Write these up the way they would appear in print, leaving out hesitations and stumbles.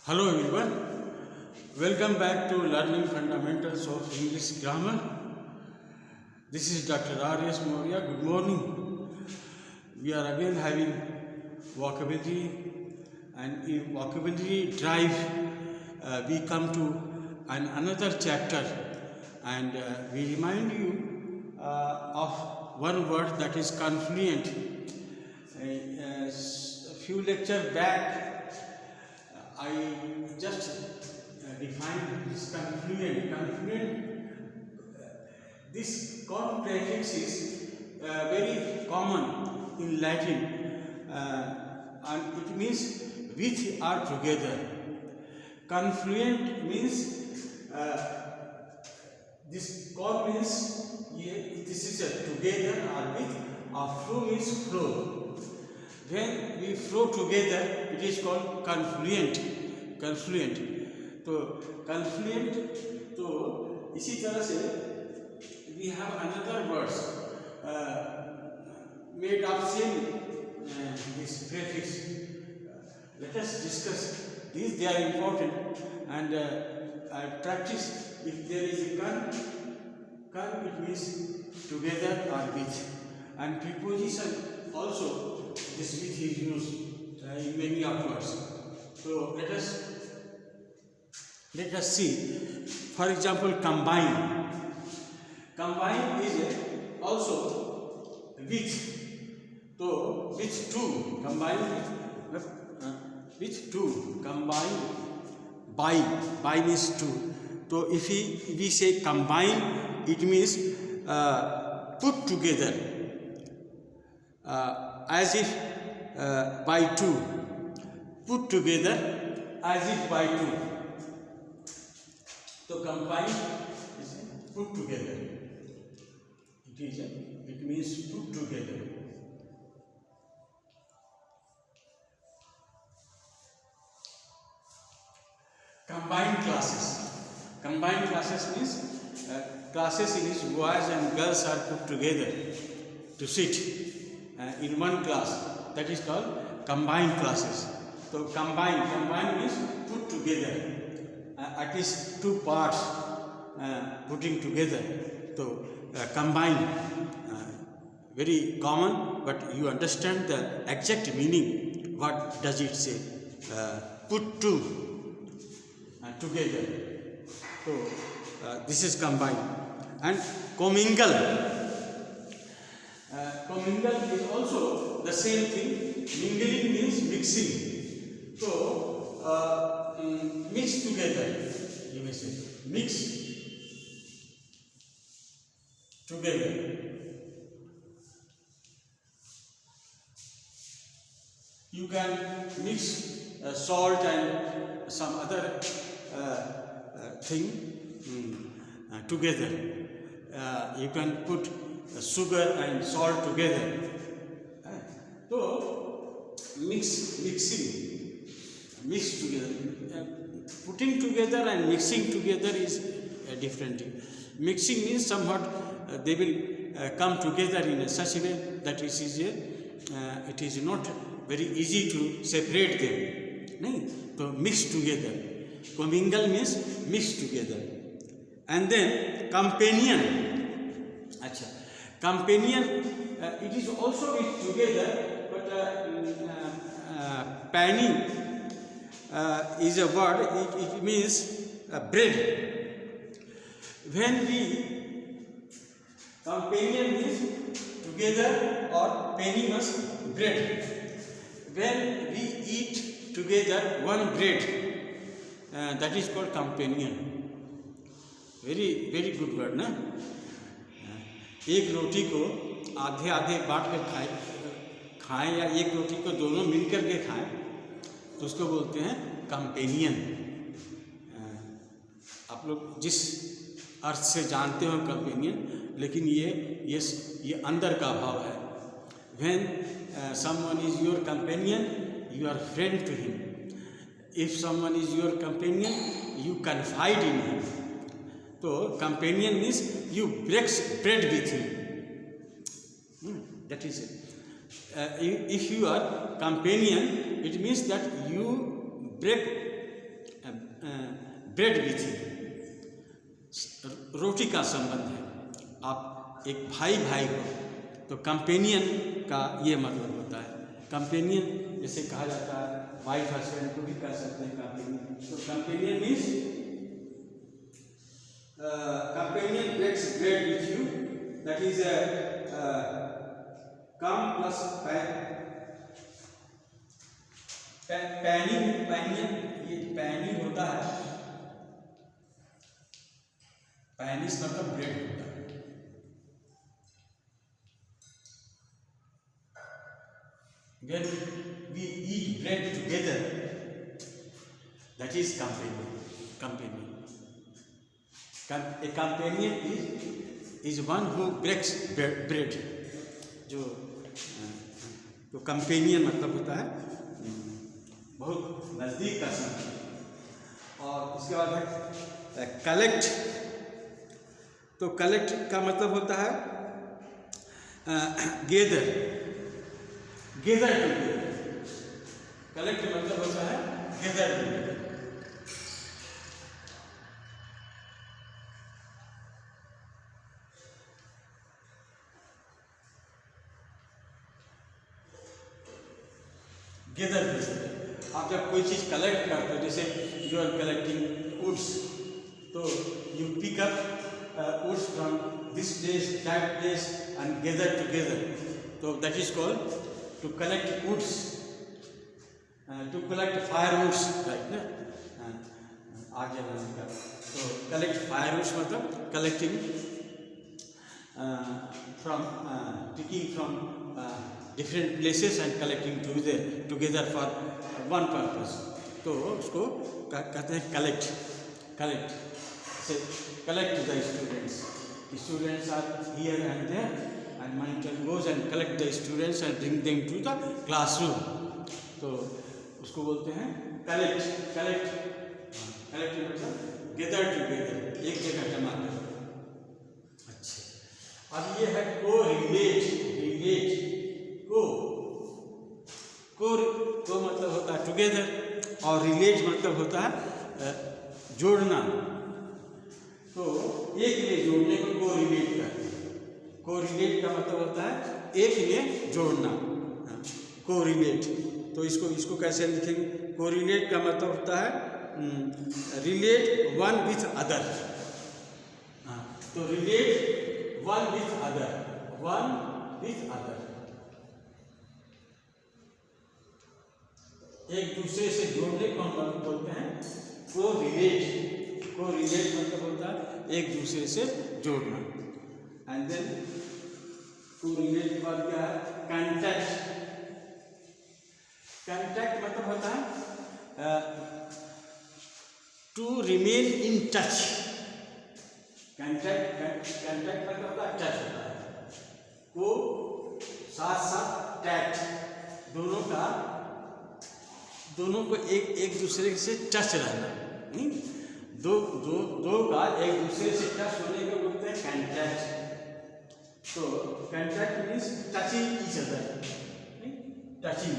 Hello everyone, welcome back to Learning Fundamentals of English Grammar. This is Dr. R.S. Moria. Good morning. We are again having vocabulary, and in vocabulary drive we come to another chapter, and we remind you of one word, that is confluent. A few lectures back I just defined this confluent. This con prefix is very common in Latin, and it means with or together. Confluent means this con means this is a together or with, or flow means flow. When we flow together, it is called confluent. तो confluent, तो इसी तरह से we have another words made of same this prefix. Let us discuss these. They are important, and practice. If there is a con it means together or with, and preposition also. This with is used in many of words. So let us see. For example, combine. Combine is also with. So with two. Combine with two. Combine by means two. So if we say combine, it means put together. As if by two, put together as if by two. So combine is put together. It means put together. Combined classes. Combined classes means classes in which boys and girls are put together to sit in one class. That is called combined classes. So combine means put together, at least two parts putting together. So combine, very common, but you understand the exact meaning. What does it say? Put two together. So this is combine. And commingle. Commingle is also the same thing. Mingling means mixing. So mix together, you may say. Mix together. You can mix salt and some other thing together. You can put sugar and salt together. So mix together. Putting together and mixing together is a different thing. Mixing means somewhat they will come together in such a way that it is not very easy to separate them. No? So mix together. Commingle means mix together. And then companion. Companion, it is also with together, but panning is a word. It means bread. When we companion means together, or panning means bread. When we eat together one bread, that is called companion. Very very good word, na? एक रोटी को आधे आधे बांट कर खाएं या एक रोटी को दोनों मिलकर के खाएं, तो उसको बोलते हैं कंपेनियन. आप लोग जिस अर्थ से जानते हो कंपेनियन, लेकिन ये अंदर का भाव है. When someone is your companion, you are friend to him. If someone is your companion, you confide in him. So companion means you break bread with him. That is it. If you are companion, it means that you break bread with you, रोटी का संबंध है। आप एक भाई भाई हो तो कंपेनियन का ये मतलब होता है। कंपेनियन जैसे कहा जाता है, वाइफ हस्बैंड को भी कह सकते हैं कंपेनियन। तो companion means companion breaks bread with you, that is com plus pany. ये पैनी होता है, पैनिस मतलब ब्रेड होता है। When we eat bread together, that is companion. A companion is one who breaks bread. जो कंपेनियन मतलब होता है बहुत नज़दीक का संबंध। और उसके बाद है कलेक्ट। तो कलेक्ट का मतलब होता है गेदर टुगेदर। कलेक्ट मतलब होता है गेदर टुगेदर। Gather together. आप जब कोई चीज़ कलेक्ट करते हो, जैसे यू आर कलेक्टिंग वुड्स, तो you pick up woods from this place that place and gather together. तो that is called to collect woods, to collect firewoods, right ना, आग जलाने का। तो collect firewoods मतलब collecting from taking from different places and collecting together for one purpose। तो उसको कहते हैं collect। से collect the students are here and there, and monitor goes and collect the students and bring them to the classroom। तो उसको बोलते हैं collect मतलब gather together, एक जगह जमा कर। अच्छा, अब ये है co-relate। को मतलब होता है together, और relate मतलब होता है जोड़ना। तो एक लिए जोड़ने को co-relate कहते हैं। कोरिलेट का मतलब होता है एक लिए जोड़ना, कोरिलेट। तो इसको कैसे लिखेंगे? कोरिलेट का मतलब होता है रिलेट वन विथ अदर। तो रिलेट वन विथ अदर, एक दूसरे से जोड़ने को हम बोलते हैं कोरिलेट मतलब होता है एक दूसरे से जोड़ना। एंड देन कोरिलेट के बाद क्या है? कंटैक्ट मतलब होता है to remain in touch. Contact मतलब होता है टच होता है, को साथ टैक्ट, दोनों को एक दूसरे से टच रहना। दो का एक दूसरे से टच होने को बोलते हैं कंटैक्ट। तो contact means touching each other, touching.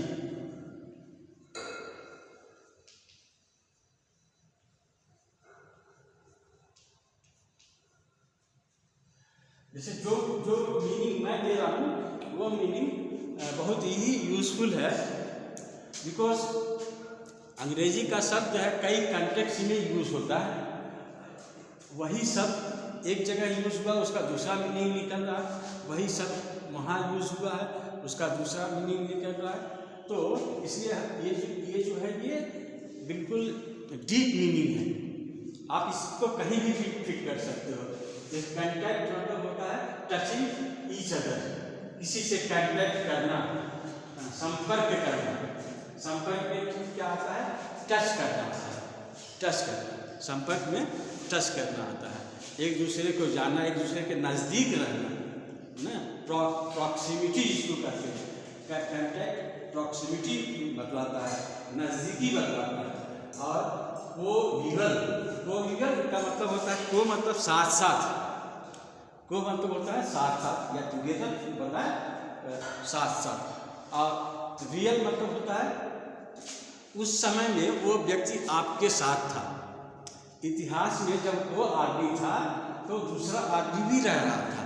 जैसे जो मीनिंग मैं दे रहा हूँ वो मीनिंग बहुत ही यूजफुल है, बिकॉज अंग्रेजी का शब्द है कई कॉन्टेक्स्ट में यूज होता है। वही शब्द एक जगह यूज हुआ, उसका दूसरा मीनिंग निकल रहा है, वही शब्द वहाँ यूज हुआ है, उसका दूसरा मीनिंग निकल रहा है। तो इसलिए ये जो है ये बिल्कुल डीप मीनिंग है, आप इसको कहीं भी फिट कर सकते हो। जैसे कंटैक्ट मतलब होता है टचिंग ईच अदर, किसी से कंटैक्ट करना, संपर्क करना। संपर्क में क्या आता है? टच करना आता है, संपर्क में टच करना आता है, एक दूसरे को जानना, एक दूसरे के नज़दीक रहना ना, प्रॉक्सिमिटी जिसको कहते हैं। कंटैक्ट प्रॉक्सिमिटी बतलाता है, नज़दीकी बतलाता है। और कोविगल का मतलब होता है, को मतलब साथ, को मतलब होता है साथ या टुगेदर होता है साथ। और रियल मतलब होता है उस समय में वो व्यक्ति आपके साथ था, इतिहास में जब वो आदमी था तो दूसरा आदमी भी रह रहा था,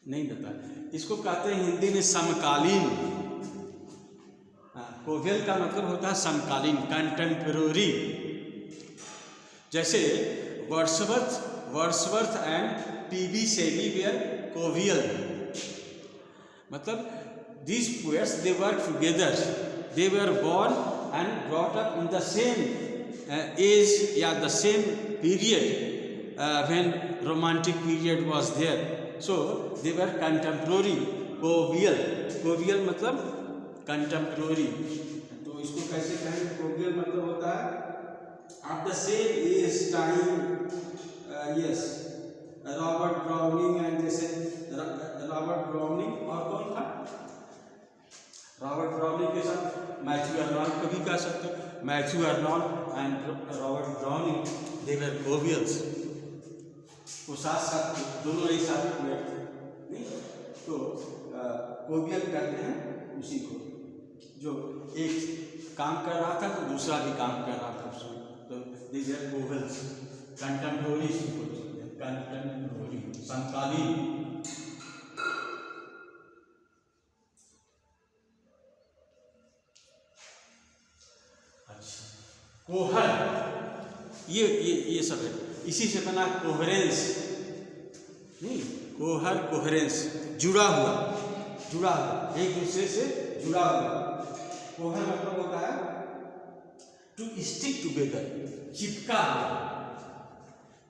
नहीं बता। इसको कहते हैं हिंदी में समकालीन। कोवियल का मतलब होता है समकालीन, कंटेम्पररी। जैसे Wordsworth and PB Shelley were coeval, मतलब these poets they were together, they were born and brought up in the same age, the same period when romantic period was there, so they were contemporary, कोवियल मतलब contemporary. तो इसको कैसे कहेंगे? कोवियल मतलब होता है at the same age time, yes, Robert browning and जैसे Robert browning और कौन था? रॉबर्ट ब्राउनिंग के साथ मैथ्यू अर्नोल्ड को भी कह सकते हो। Matthew Arnold and Robert Browning they were coevals, वो साथ साथ दोनों एक साथ बैठते नहीं। तो कोवियल कहते हैं उसी को जो एक काम कर रहा था तो दूसरा भी काम कर रहा था उसमें, तो दे वर कोवियल्स। कंटेम्पोररी, कंटेम्पोररी समकालीन। अच्छा, कोहर, ये सब है, इसी से बना कोहरेंस, नहीं कोहर कोहरेंस, जुड़ा हुआ, एक दूसरे से जुड़ा हुआ। कोहर मतलब होता है टू स्टिक टुगेदर, चिपका हुआ,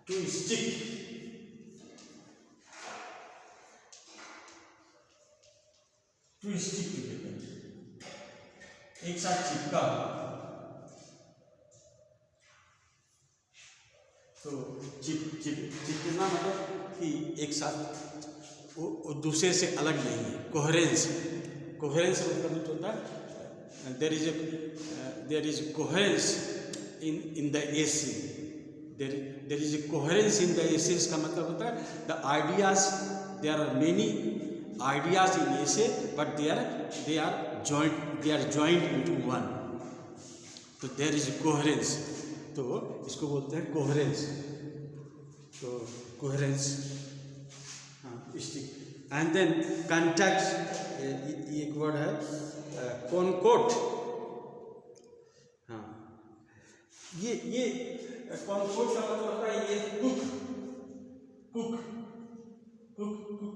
टू स्टिक, टुगेदर, एक साथ चिपका हुआ। तो चिपकना मतलब कि एक साथ वो दूसरे से अलग नहीं है। कोहेरेंस मतलब होता है there is coherence in the essence, there is coherence in the essence का मतलब होता है the ideas, there are many ideas in essay but they are joint into one, तो देयर इज कोहेरेंस, तो इसको बोलते हैं कोहेरेंस। तो coherence, stick. And then context, ये एक वर्ड है कॉनकोर्ड। हाँ, ये कॉनकोर्ड का मतलब होता है ये कुक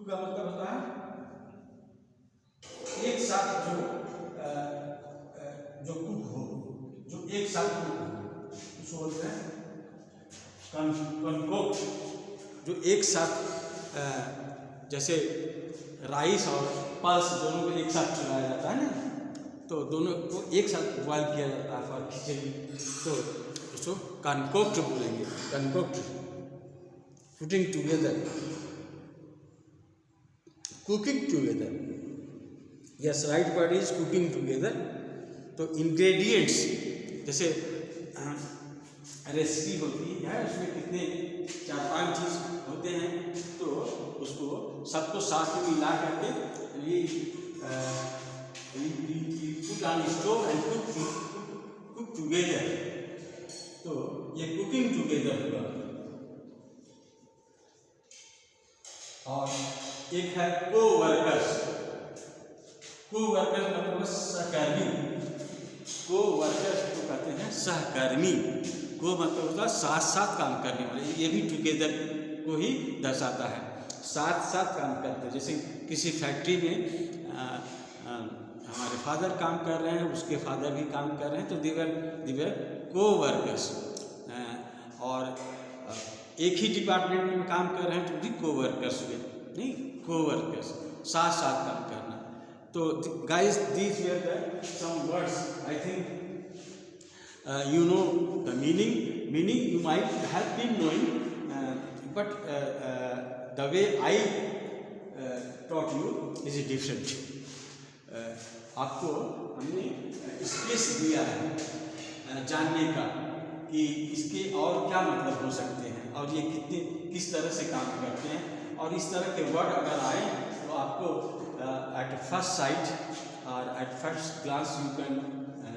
का मतलब होता है एक साथ जो कुक हो, जो एक साथ कुक हो, उसको बोलते हैं कॉनकोर्ड। जो एक साथ जैसे राइस और पल्स दोनों को एक साथ चलाया जाता है ना, तो दोनों को एक साथ बॉयल किया जाता है और खिचड़ी, तो उसको कॉनकोर्ड बोलेंगे। Concord, putting together, cooking together, yes right word is cooking together. तो इंग्रेडिएंट्स, जैसे रेसिपी होती है उसमें कितने 4-5 चीज़ होते हैं, तो उसको सबको साथ में मिला करके ये put on stove and cook together, तो ये कुकिंग टुगेदर हुआ। और एक है को-वर्कर्स मतलब सहकर्मी, को-वर्कर्स को कहते हैं सहकर्मी। को मतलब होता है साथ साथ काम करने वाले, ये भी टुगेदर को ही दर्शाता है, साथ साथ काम करते हैं। जैसे किसी फैक्ट्री में हमारे फादर काम कर रहे हैं, उसके फादर भी काम कर रहे हैं, तो दीवर को-वर्कर्स। और एक ही डिपार्टमेंट में काम कर रहे हैं तो भी को-वर्कर्स हुए, नहीं को-वर्कर्स, साथ साथ काम करना। तो guys, these were the some words. I think you know the meaning you might have been knowing, but the way I taught you is different. आपको हमने स्पेस दिया है जानने का कि इसके और क्या मतलब हो सकते हैं और ये किस तरह से काम करते हैं, और इस तरह के वर्ड अगर आए तो आपको at first sight or at first glance you can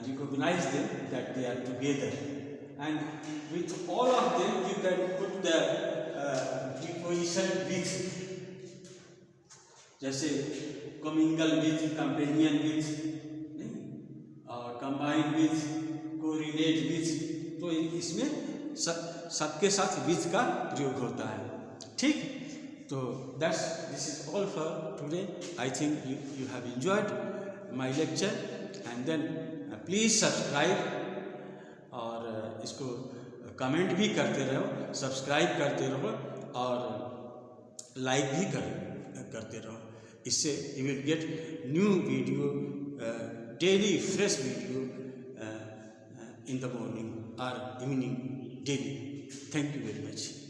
recognize them that they are together, and with all of them you can put the preposition with, जैसे commingle with, companion with, combine with, correlate with, तो इसमें सबके साथ with का प्रयोग होता है। ठीक, तो this is all for today. I think you have enjoyed my lecture, and then please subscribe, और इसको कमेंट भी करते रहो, सब्सक्राइब करते रहो और लाइक भी करते रहो। इससे you will get new video, daily fresh video in the morning or evening daily. Thank you very much.